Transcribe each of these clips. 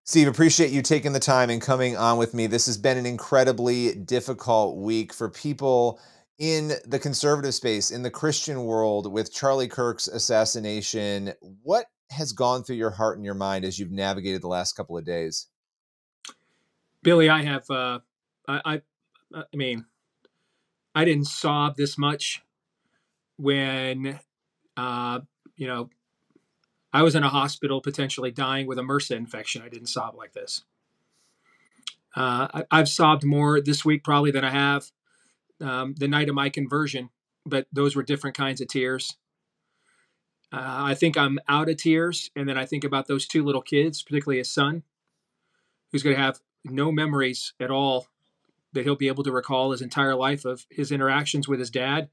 Steve, appreciate you taking the time and coming on with me. This has been an incredibly difficult week for people in the conservative space, in the Christian world, with Charlie Kirk's assassination. What has gone through your heart and your mind as you've navigated the last couple of days? Billy, I have, I mean, I didn't sob this much when, uh, you know, I was in a hospital potentially dying with a MRSA infection. I didn't sob like this. I've sobbed more this week probably than I have the night of my conversion, but those were different kinds of tears. I think I'm out of tears, and then I think about those two little kids, particularly his son, who's going to have no memories at all that he'll be able to recall his entire life of his interactions with his dad.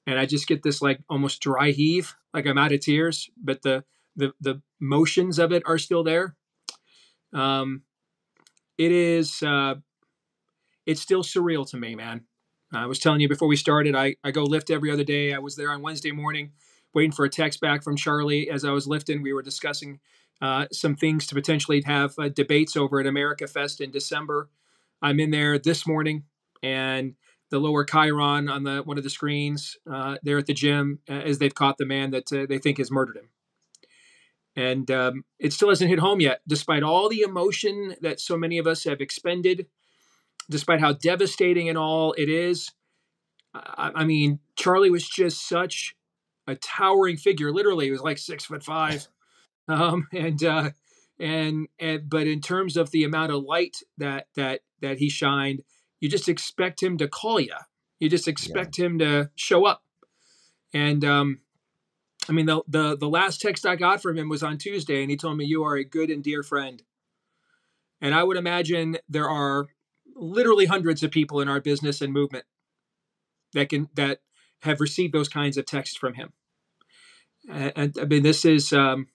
And I just get this like almost dry heave, like I'm out of tears, but the motions of it are still there. Um, it is it's still surreal to me, man. I was telling you before we started, I go lift every other day. I was there on Wednesday morning waiting for a text back from Charlie. As I was lifting, we were discussing some things to potentially have debates over at America Fest in December. I'm in there this morning, and the lower Chiron on the one of the screens there at the gym, as they've caught the man that they think has murdered him. And it still hasn't hit home yet, despite all the emotion that so many of us have expended, despite how devastating and all it is. I mean, Charlie was just such a towering figure. Literally, he was like 6'5". And but in terms of the amount of light that he shined, you just expect him to call you. You just expect him to show up. And I mean, the last text I got from him was on Tuesday, and he told me, "You are a good and dear friend." And I would imagine there are literally hundreds of people in our business and movement that have received those kinds of texts from him. And I mean, this is an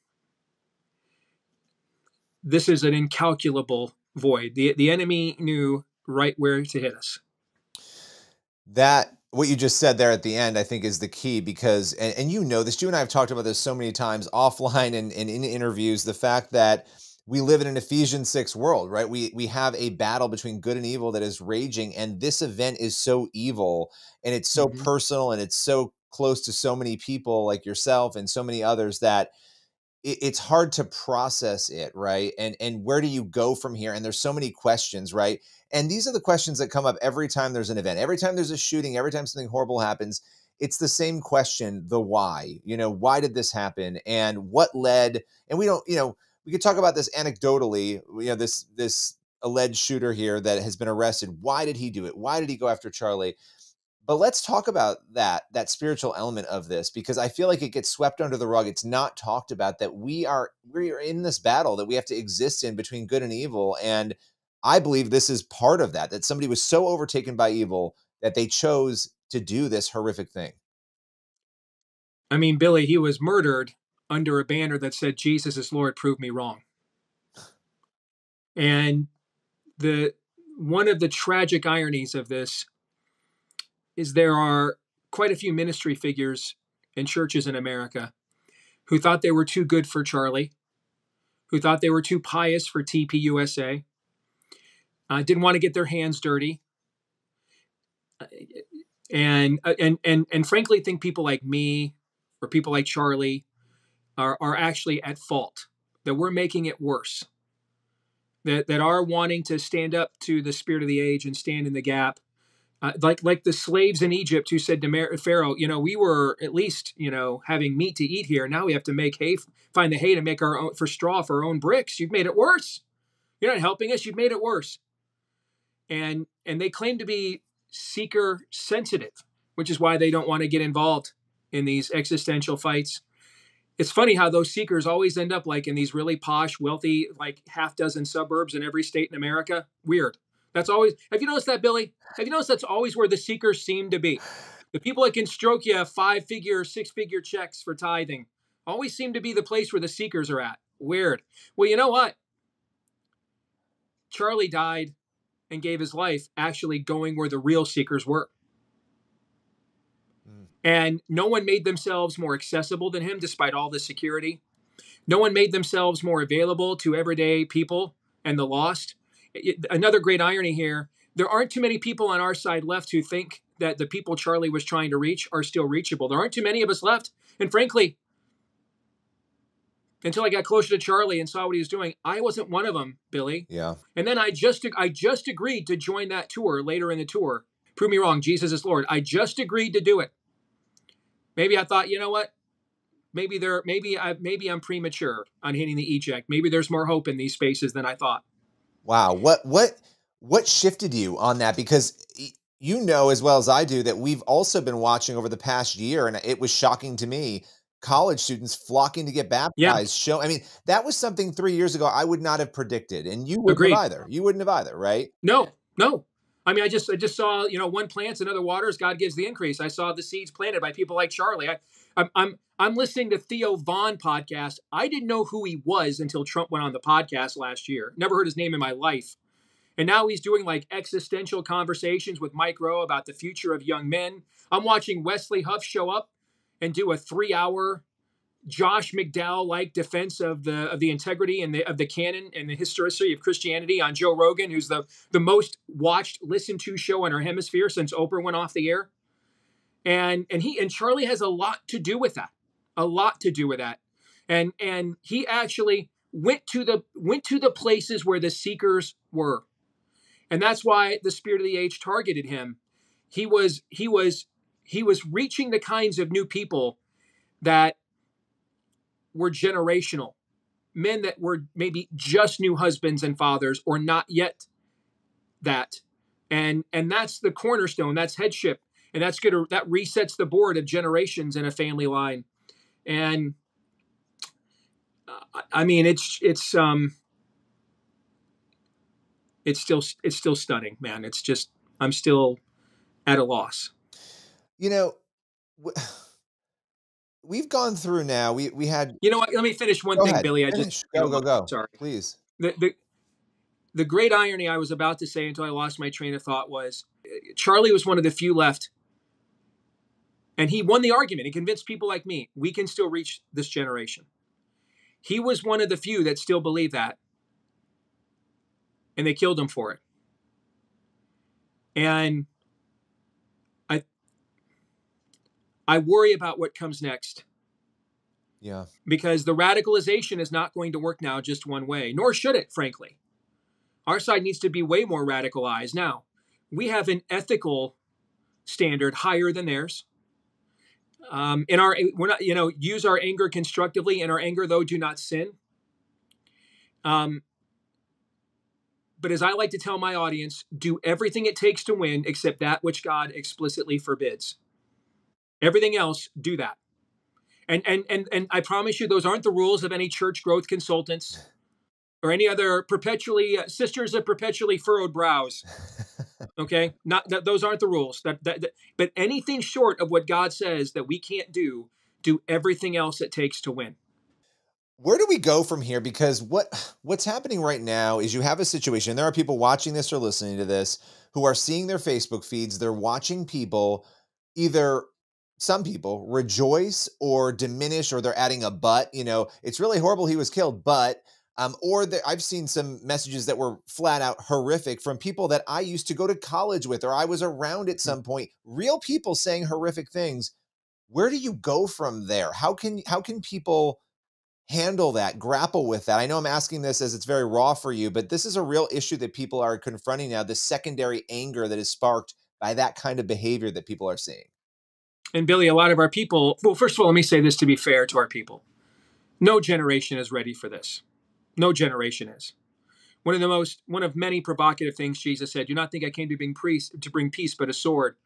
incalculable void. The enemy knew right where to hit us. That what you just said there at the end, I think, is the key because, and you know this, you and I have talked about this so many times offline and in interviews, the fact that we live in an Ephesians 6 world, right? We have a battle between good and evil that is raging, and this event is so evil, and it's so personal, and it's so close to so many people like yourself and so many others that it's hard to process it, right? And where do you go from here? And there's so many questions, right? And these are the questions that come up every time there's an event, every time there's a shooting, every time something horrible happens. It's the same question, the why. Why did this happen? And what led? And we don't, we could talk about this anecdotally, this alleged shooter here that has been arrested. Why did he do it? Why did he go after Charlie? But let's talk about that spiritual element of this, because I feel like it gets swept under the rug. It's not talked about that we are in this battle that we have to exist in between good and evil. And I believe this is part of that somebody was so overtaken by evil that they chose to do this horrific thing. I mean, Billy, he was murdered under a banner that said, "Jesus is Lord, prove me wrong." And one of the tragic ironies of this is there are quite a few ministry figures in churches in America who thought they were too good for Charlie, who thought they were too pious for TPUSA, didn't want to get their hands dirty, and frankly think people like me or people like Charlie are actually at fault, that we're making it worse, that are wanting to stand up to the spirit of the age and stand in the gap. Like the slaves in Egypt who said to Pharaoh, we were at least, having meat to eat here. Now we have to make hay, find the hay to make our own, for straw for our own bricks. You've made it worse. You're not helping us. You've made it worse. And they claim to be seeker sensitive, which is why they don't want to get involved in these existential fights. It's funny how those seekers always end up like in these really posh, wealthy, like half dozen suburbs in every state in America. Weird. That's always, have you noticed that, Billy? Have you noticed that's always where the seekers seem to be? The people that can stroke you 5-figure, 6-figure checks for tithing always seem to be the place where the seekers are at. Weird. Well, you know what? Charlie died and gave his life actually going where the real seekers were. And no one made themselves more accessible than him, despite all the security. No one made themselves more available to everyday people and the lost. Another great irony here, there aren't too many people on our side left who think that the people Charlie was trying to reach are still reachable. There aren't too many of us left. And frankly, until I got closer to Charlie and saw what he was doing, I wasn't one of them, Billy. Yeah. And then I just agreed to join that tour later in the tour. Prove me wrong, Jesus is Lord. I just agreed to do it. Maybe I thought, you know what? Maybe I'm premature on hitting the eject. Maybe there's more hope in these spaces than I thought. Wow. What shifted you on that? Because you know as well as I do that we've also been watching over the past year, and it was shocking to me, college students flocking to get Yeah, baptized. I mean, that was something 3 years ago I would not have predicted, and you wouldn't have agreed. either. You wouldn't have either, right? No. I mean, I just saw, one plants, another waters. God gives the increase. I saw the seeds planted by people like Charlie. I'm listening to Theo Vaughn podcast. I didn't know who he was until Trump went on the podcast last year. Never heard his name in my life. And now he's doing like existential conversations with Mike Rowe about the future of young men. I'm watching Wesley Huff show up and do a 3-hour Josh McDowell-like defense of the integrity and of the canon and the historicity of Christianity on Joe Rogan, who's the most watched, listened to show in our hemisphere since Oprah went off the air. And Charlie has a lot to do with that. A lot to do with that. And he actually went to the places where the seekers were. And that's why the spirit of the age targeted him. He was reaching the kinds of new people that were generational, men that were maybe just new husbands and fathers or not yet that. And that's the cornerstone, that's headship. And that resets the board of generations in a family line. And I mean, it's still stunning, man. It's just, I'm still at a loss. You know, we've gone through now. We had. You know what? Let me finish one Go thing, ahead. Billy. Finish. Go. Sorry. Please. The great irony I was about to say until I lost my train of thought was Charlie was one of the few left. And he won the argument. He convinced people like me, we can still reach this generation. He was one of the few that still believe that. And they killed him for it. And I worry about what comes next. Yeah. Because the radicalization is not going to work now just one way, nor should it, frankly. Our side needs to be way more radicalized. Now, we have an ethical standard higher than theirs. We're not, use our anger constructively. In our anger, though, do not sin. But as I like to tell my audience, do everything it takes to win except that which God explicitly forbids. Everything else, do that. And I promise you, those aren't the rules of any church growth consultants or any other sisters of perpetually furrowed brows. Okay, those aren't the rules. But anything short of what God says that we can't do everything else it takes to win. Where do we go from here? Because what's happening right now is you have a situation. There are people watching this or listening to this who are seeing their Facebook feeds. They're watching people, either some people rejoice or diminish, or they're adding a but. It's really horrible he was killed, but I've seen some messages that were flat out horrific from people that I used to go to college with, or I was around at some point. Real people saying horrific things. Where do you go from there? How can people handle that, grapple with that? I know I'm asking this as it's very raw for you, but this is a real issue that people are confronting now, the secondary anger that is sparked by that kind of behavior that people are seeing. And Billy, a lot of our people, well, first of all, let me say this to be fair to our people. No generation is ready for this. No generation is. One of many provocative things Jesus said, do not think I came to bring peace, but a sword.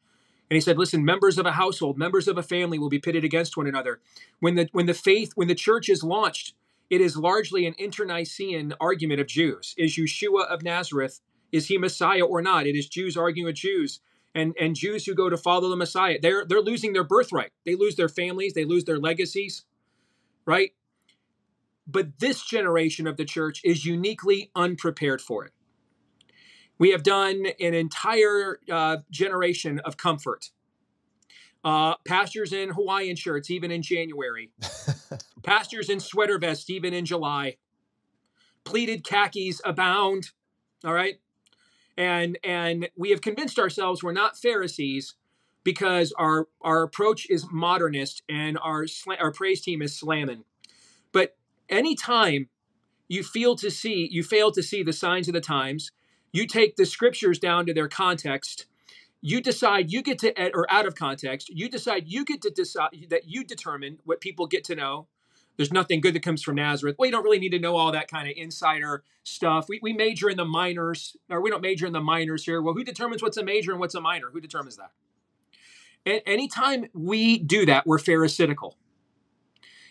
And he said, listen, members of a household, members of a family will be pitted against one another. When the church is launched, it is largely an internecine argument of Jews. Is Yeshua of Nazareth, is he Messiah or not? It is Jews arguing with Jews. And Jews who go to follow the Messiah, they're losing their birthright. They lose their families, they lose their legacies, right? But this generation of the church is uniquely unprepared for it. We have done an entire generation of comfort. Pastors in Hawaiian shirts, even in January. Pastors in sweater vests, even in July. pleated khakis abound. All right. And we have convinced ourselves we're not Pharisees because our approach is modernist and our praise team is slamming. But anytime you fail to see the signs of the times, you take the scriptures down to their context, you decide you get to, or out of context, you decide that you determine what people get to know. There's nothing good that comes from Nazareth. Well, you don't really need to know all that kind of insider stuff. We major in the minors, or we don't major in the minors here. Well, who determines what's a major and what's a minor? Who determines that? And anytime we do that, we're Pharisaical.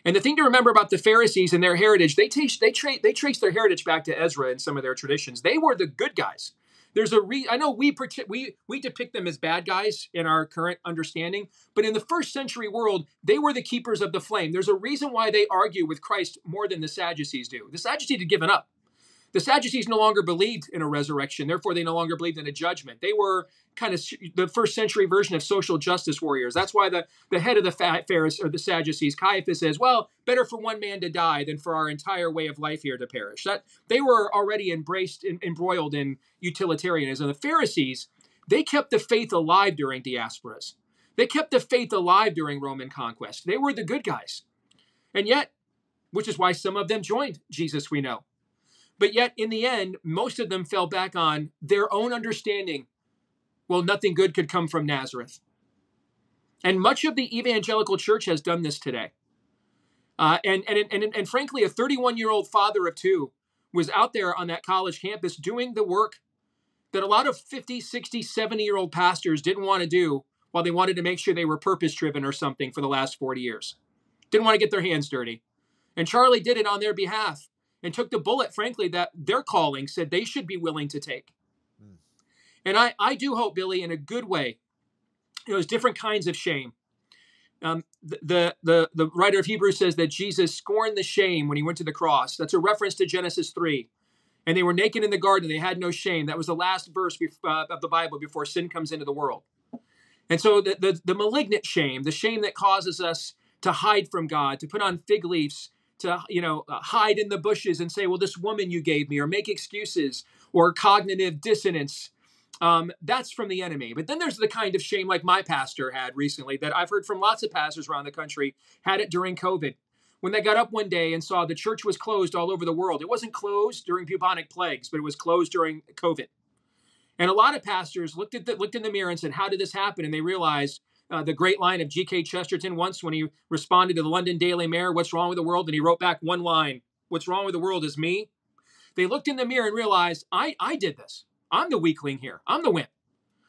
And the thing to remember about the Pharisees and their heritage, they trace their heritage back to Ezra and some of their traditions. They were the good guys. I know we depict them as bad guys in our current understanding, but in the first century world, they were the keepers of the flame. There's a reason why they argue with Christ more than the Sadducees do. The Sadducees had given up. The Sadducees no longer believed in a resurrection. Therefore, they no longer believed in a judgment. They were kind of the first century version of social justice warriors. That's why the head of the Pharisees or the Sadducees, Caiaphas, says, well, better for one man to die than for our entire way of life here to perish. That they were already embroiled in utilitarianism. The Pharisees, they kept the faith alive during diasporas. They kept the faith alive during Roman conquest. They were the good guys. And yet, which is why some of them joined Jesus, we know. But yet, in the end, most of them fell back on their own understanding. Well, nothing good could come from Nazareth. And much of the evangelical church has done this today. And frankly, a 31-year-old father of two was out there on that college campus doing the work that a lot of 50, 60, 70-year-old pastors didn't want to do while they wanted to make sure they were purpose-driven or something for the last 40 years. Didn't want to get their hands dirty. And Charlie did it on their behalf and took the bullet, frankly, that their calling said they should be willing to take. And I do hope, Billy, in a good way, there's different kinds of shame. The writer of Hebrews says that Jesus scorned the shame when he went to the cross. That's a reference to Genesis 3. And they were naked in the garden. They had no shame. That was the last verse of the Bible before sin comes into the world. And so the malignant shame, the shame that causes us to hide from God, to put on fig leaves, to hide in the bushes and say, well, this woman you gave me, or make excuses, or cognitive dissonance, that's from the enemy. But then there's the kind of shame like my pastor had recently that I've heard from lots of pastors around the country had it during COVID. When they got up one day and saw the church was closed all over the world. It wasn't closed during bubonic plagues, but it was closed during COVID. And a lot of pastors looked in the mirror and said, how did this happen? And they realized the great line of G.K. Chesterton once when he responded to the London Daily Mail, what's wrong with the world? And he wrote back one line, what's wrong with the world is me. They looked in the mirror and realized, I did this. I'm the weakling here. I'm the wimp.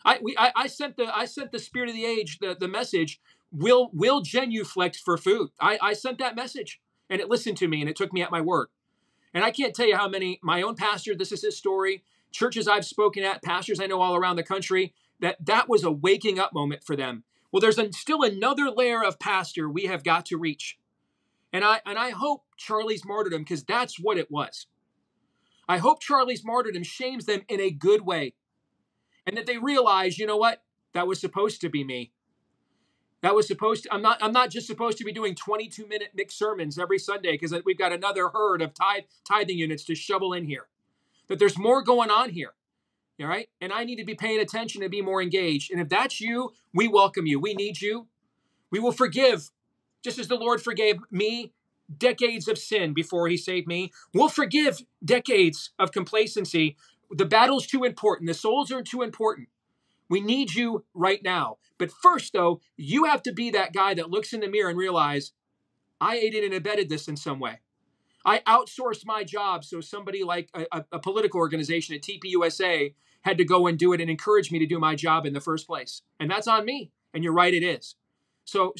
I sent the spirit of the age, the message, will genuflect for food. I sent that message and it listened to me and it took me at my word. And I can't tell you how many, my own pastor, this is his story, churches I've spoken at, pastors I know all around the country, that was a waking up moment for them. Well, there's still another layer of pastor we have got to reach. And I hope Charlie's martyrdom, because that's what it was. I hope Charlie's martyrdom shames them in a good way. And that they realize, you know what? That was supposed to be me. That was supposed to, I'm not just supposed to be doing 22-minute mixed sermons every Sunday because we've got another herd of tithing units to shovel in here. That there's more going on here. All right. And I need to be paying attention and be more engaged. And if that's you, we welcome you. We need you. We will forgive, just as the Lord forgave me decades of sin before he saved me. We'll forgive decades of complacency. The battle's too important. The souls are too important. We need you right now. But first, though, you have to be that guy that looks in the mirror and realize, I aided and abetted this in some way. I outsourced my job so somebody like a political organization at TPUSA had to go and do it and encourage me to do my job in the first place. And that's on me. And you're right, it is. So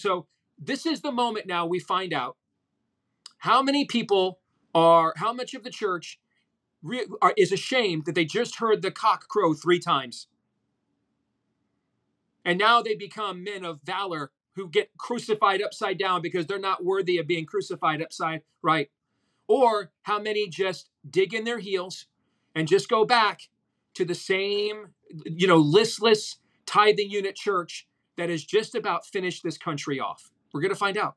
this is the moment now we find out how much of the church is ashamed that they just heard the cock crow 3 times. And now they become men of valor who get crucified upside down because they're not worthy of being crucified upside right. Or how many just dig in their heels and just go back to the same, listless tithing unit church that has just about finished this country off. We're going to find out.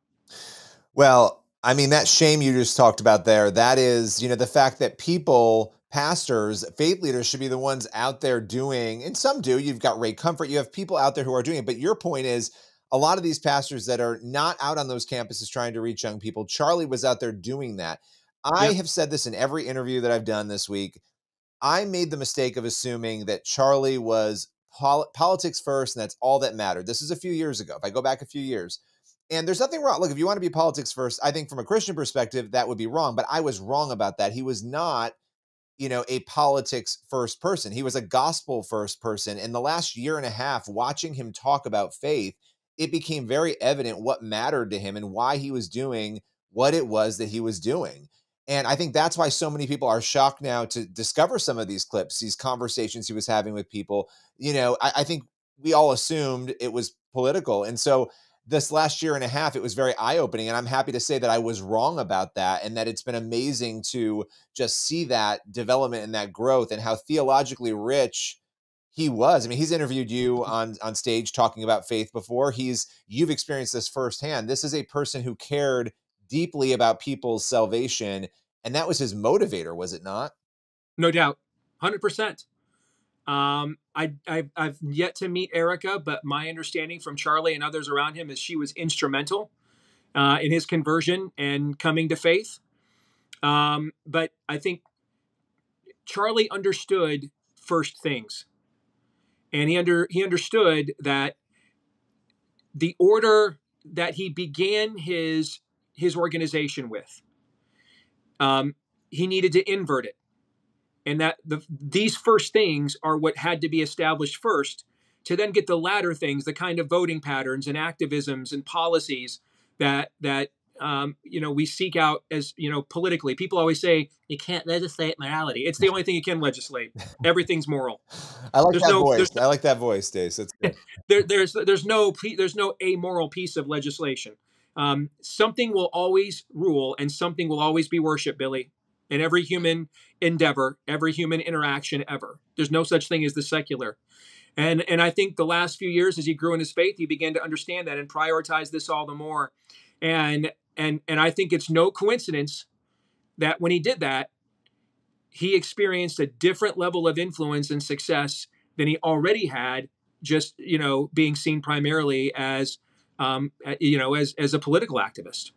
Well, I mean, that shame you just talked about there, that is, the fact that people, pastors, faith leaders should be the ones out there doing, and some do. You've got Ray Comfort, you have people out there who are doing it. But your point is, a lot of these pastors that are not out on those campuses trying to reach young people, Charlie was out there doing that. I Yep. have said this in every interview that I've done this week. I made the mistake of assuming that Charlie was politics first, and that's all that mattered. This is a few years ago. If I go back a few years, and there's nothing wrong. Look, if you want to be politics first, I think from a Christian perspective, that would be wrong. But I was wrong about that. He was not, a politics first person. He was a gospel first person. In the last year and a half, watching him talk about faith, it became very evident what mattered to him and why he was doing what it was that he was doing. And I think that's why so many people are shocked now to discover some of these clips, these conversations he was having with people. I think we all assumed it was political. And so this last year and a half, it was very eye opening. And I'm happy to say that I was wrong about that and that it's been amazing to just see that development and that growth and how theologically rich he was. I mean, he's interviewed you on stage talking about faith before. You've experienced this firsthand. This is a person who cared deeply about people's salvation, and that was his motivator, was it not? No doubt. 100%. I've yet to meet Erika, but my understanding from Charlie and others around him is she was instrumental in his conversion and coming to faith. But I think Charlie understood first things, and he understood that the order that he began his organization with, he needed to invert it, and that these first things are what had to be established first, to then get the latter things, the kind of voting patterns and activisms and policies that we seek out as politically. People always say you can't legislate morality. It's the only thing you can legislate. Everything's moral. I like There's that no voice. there's I like that voice, Dace. That's good. there's no amoral piece of legislation. Something will always rule, and something will always be worship, Billy. In every human endeavor, every human interaction ever, there's no such thing as the secular. And I think the last few years, as he grew in his faith, he began to understand that and prioritize this all the more. And I think it's no coincidence that when he did that, he experienced a different level of influence and success than he already had, just being seen primarily as as a political activist.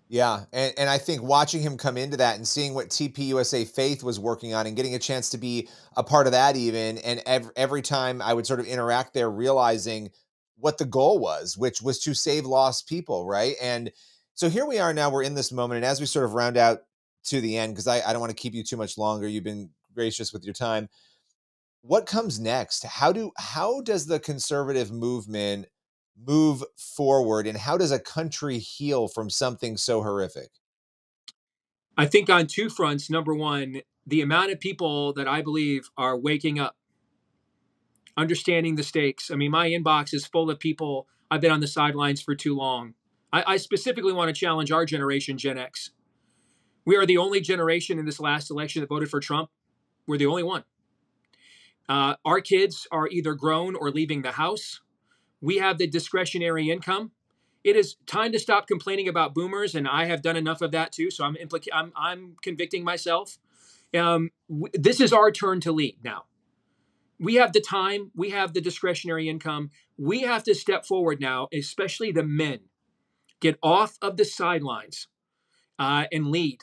Yeah, and I think watching him come into that and seeing what TPUSA Faith was working on and getting a chance to be a part of that even, and every time I would sort of interact there, realizing what the goal was, which was to save lost people, right? And so here we are now, we're in this moment, and as we sort of round out to the end, because I don't want to keep you too much longer, you've been gracious with your time. What comes next? How does the conservative movement move forward, and how does a country heal from something so horrific? I think on two fronts. Number one, the amount of people that I believe are waking up, understanding the stakes. I mean, my inbox is full of people. I've been on the sidelines for too long. I specifically want to challenge our generation, Gen X. We are the only generation in this last election that voted for Trump. We're the only one. Our kids are either grown or leaving the house. We have the discretionary income. It is time to stop complaining about boomers, and I have done enough of that too. So I'm convicting myself. This is our turn to lead now. We have the time. We have the discretionary income. We have to step forward now, especially the men. Get off of the sidelines and lead.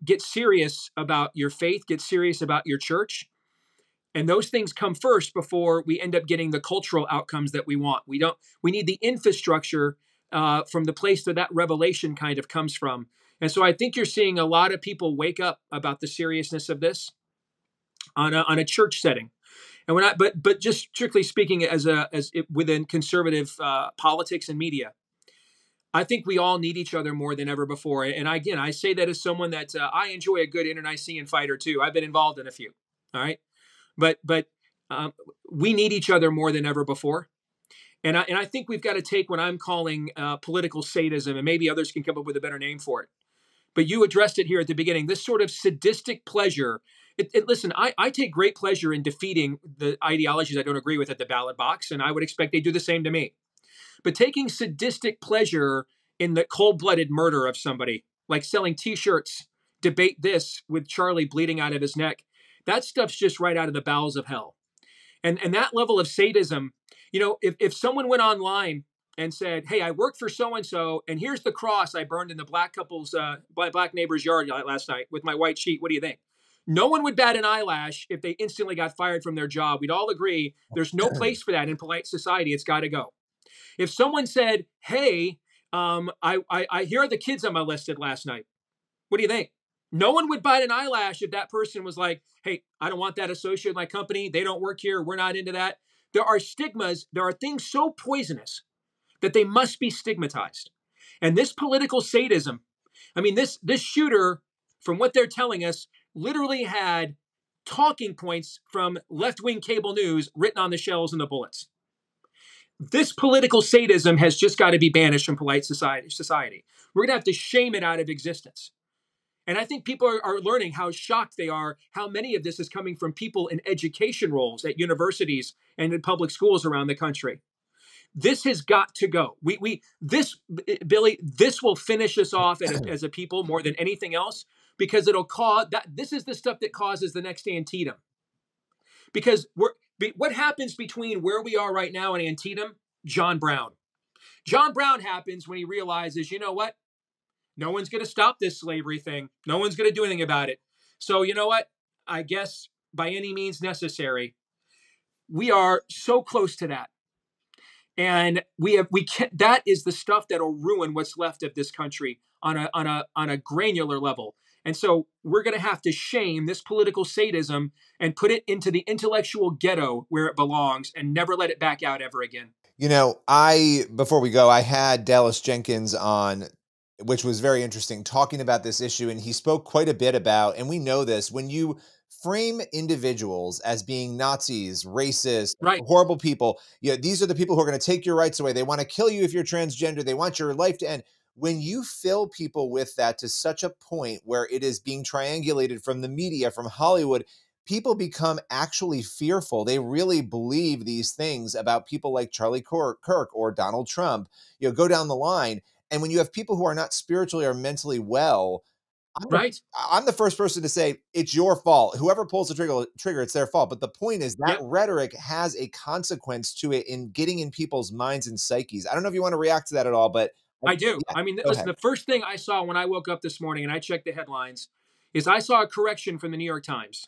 Get serious about your faith. Get serious about your church. And those things come first before we end up getting the cultural outcomes that we want. We need the infrastructure from the place that revelation kind of comes from. And so I think you're seeing a lot of people wake up about the seriousness of this on a church setting. And we're not, but just strictly speaking, within conservative politics and media, I think we all need each other more than ever before. And again, I say that as someone that I enjoy a good internecine fighter too. I've been involved in a few. All right. But we need each other more than ever before, and I think we've got to take what I'm calling political sadism, and maybe others can come up with a better name for it. But you addressed it here at the beginning. This sort of sadistic pleasure. Listen, I take great pleasure in defeating the ideologies I don't agree with at the ballot box, and I would expect they do the same to me. But taking sadistic pleasure in the cold-blooded murder of somebody, like selling T-shirts, debate this with Charlie bleeding out of his neck. That stuff's just right out of the bowels of hell. And that level of sadism, you know, if someone went online and said, hey, I work for so-and-so, and here's the cross I burned in the black neighbor's yard last night with my white sheet, what do you think? No one would bat an eyelash if they instantly got fired from their job. We'd all agree there's no place for that in polite society. It's got to go. If someone said, hey, here are the kids I molested last night, what do you think? No one would bite an eyelash if that person was like, hey, I don't want that associated with my company. They don't work here. We're not into that. There are stigmas. There are things so poisonous that they must be stigmatized. And this political sadism, I mean, this shooter, from what they're telling us, literally had talking points from left-wing cable news written on the shells and the bullets. This political sadism has just got to be banished from polite society. We're going to have to shame it out of existence. And I think people are learning how shocked they are, how many of this is coming from people in education roles at universities and in public schools around the country. This has got to go. Billy, this will finish us off as a people more than anything else, because it'll cause that. This is the stuff that causes the next Antietam. Because what happens between where we are right now and Antietam? John Brown. John Brown happens when he realizes, you know what? No one's going to stop this slavery thing. No one's going to do anything about it. So you know what? I guess by any means necessary, we are so close to that. And that is the stuff that'll ruin what's left of this country on a granular level. And so we're going to have to shame this political sadism and put it into the intellectual ghetto where it belongs and never let it back out ever again. You know, before we go, I had Dallas Jenkins on, which was very interesting, talking about this issue. And he spoke quite a bit about, and we know this, when you frame individuals as being Nazis, racist, right, horrible people, these are the people who are going to take your rights away. They want to kill you if you're transgender. They want your life to end. When you fill people with that to such a point where it is being triangulated from the media, from Hollywood, people become actually fearful. They really believe these things about people like Charlie Kirk or Donald Trump, go down the line. And when you have people who are not spiritually or mentally well, I'm the first person to say it's your fault. Whoever pulls the trigger, it's their fault. But the point is that rhetoric has a consequence to it in getting in people's minds and psyches. I don't know if you want to react to that at all, but I do. Yeah, I mean, listen, the first thing I saw when I woke up this morning and I checked the headlines is I saw a correction from the New York Times.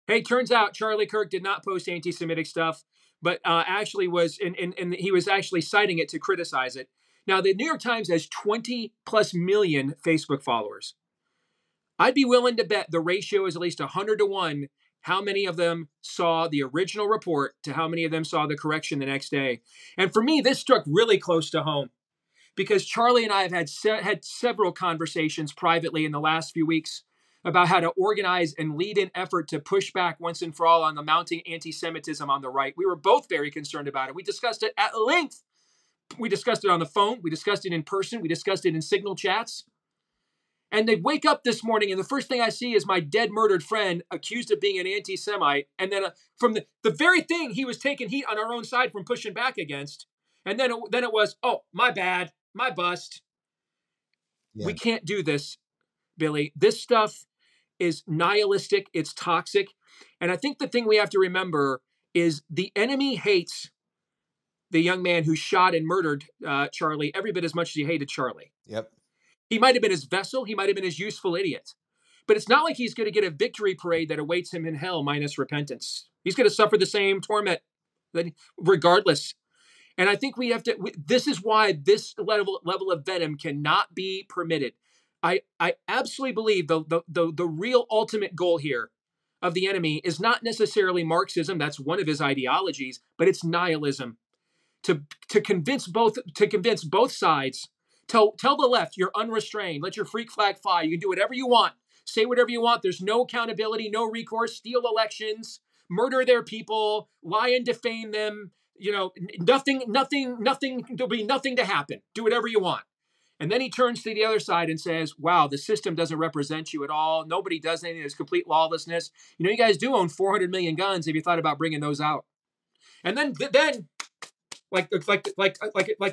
Hey, turns out Charlie Kirk did not post anti-Semitic stuff, but actually was, and he was actually citing it to criticize it. Now, the New York Times has 20 plus million Facebook followers. I'd be willing to bet the ratio is at least 100 to 1 how many of them saw the original report to how many of them saw the correction the next day. And for me, this struck really close to home because Charlie and I have had several conversations privately in the last few weeks about how to organize and lead an effort to push back once and for all on the mounting anti-Semitism on the right. We were both very concerned about it. We discussed it at length. We discussed it on the phone. We discussed it in person. We discussed it in Signal chats. And they wake up this morning, and the first thing I see is my dead, murdered friend accused of being an anti-Semite. And then from the very thing he was taking heat on our own side from pushing back against. And then it was, oh, my bad, my bust. Yeah. We can't do this, Billy. This stuff is nihilistic. It's toxic. And I think the thing we have to remember is the enemy hates the young man who shot and murdered Charlie every bit as much as he hated Charlie. Yep. He might have been his vessel. He might have been his useful idiot. But it's not like he's going to get a victory parade that awaits him in hell minus repentance. He's going to suffer the same torment regardless. And I think we have to, this is why this level of venom cannot be permitted. I absolutely believe the real ultimate goal here of the enemy is not necessarily Marxism. That's one of his ideologies, but it's nihilism. To convince both sides. Tell the left you're unrestrained. Let your freak flag fly. You can do whatever you want. Say whatever you want. There's no accountability, no recourse. Steal elections, murder their people, lie and defame them. Nothing. There'll be nothing to happen. Do whatever you want. And then he turns to the other side and says, wow, the system doesn't represent you at all. Nobody does anything. There's complete lawlessness. You guys do own 400 million guns. Have you thought about bringing those out? And then Like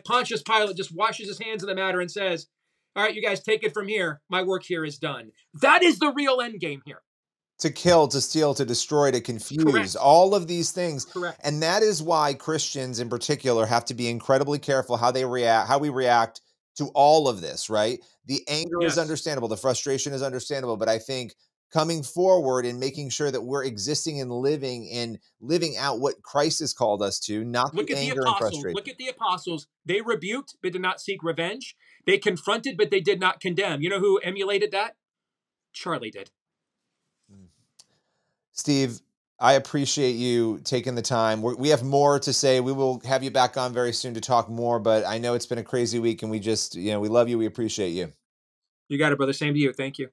Pontius Pilate just washes his hands of the matter and says, all right, you guys take it from here. My work here is done. That is the real end game here. To kill, to steal, to destroy, to confuse, Correct. all of these things. Correct. And that is why Christians in particular have to be incredibly careful how we react to all of this, right? The anger is Yes. understandable, the frustration is understandable, but I think coming forward and making sure that we're existing and living out what Christ has called us to, not Look the at the anger and apostles. frustration. Look at the apostles. They rebuked, but did not seek revenge. They confronted, but they did not condemn. You know who emulated that? Charlie did. Steve, I appreciate you taking the time. We have more to say. We will have you back on very soon to talk more, but I know it's been a crazy week and we just, we love you. We appreciate you. You got it, brother. Same to you. Thank you.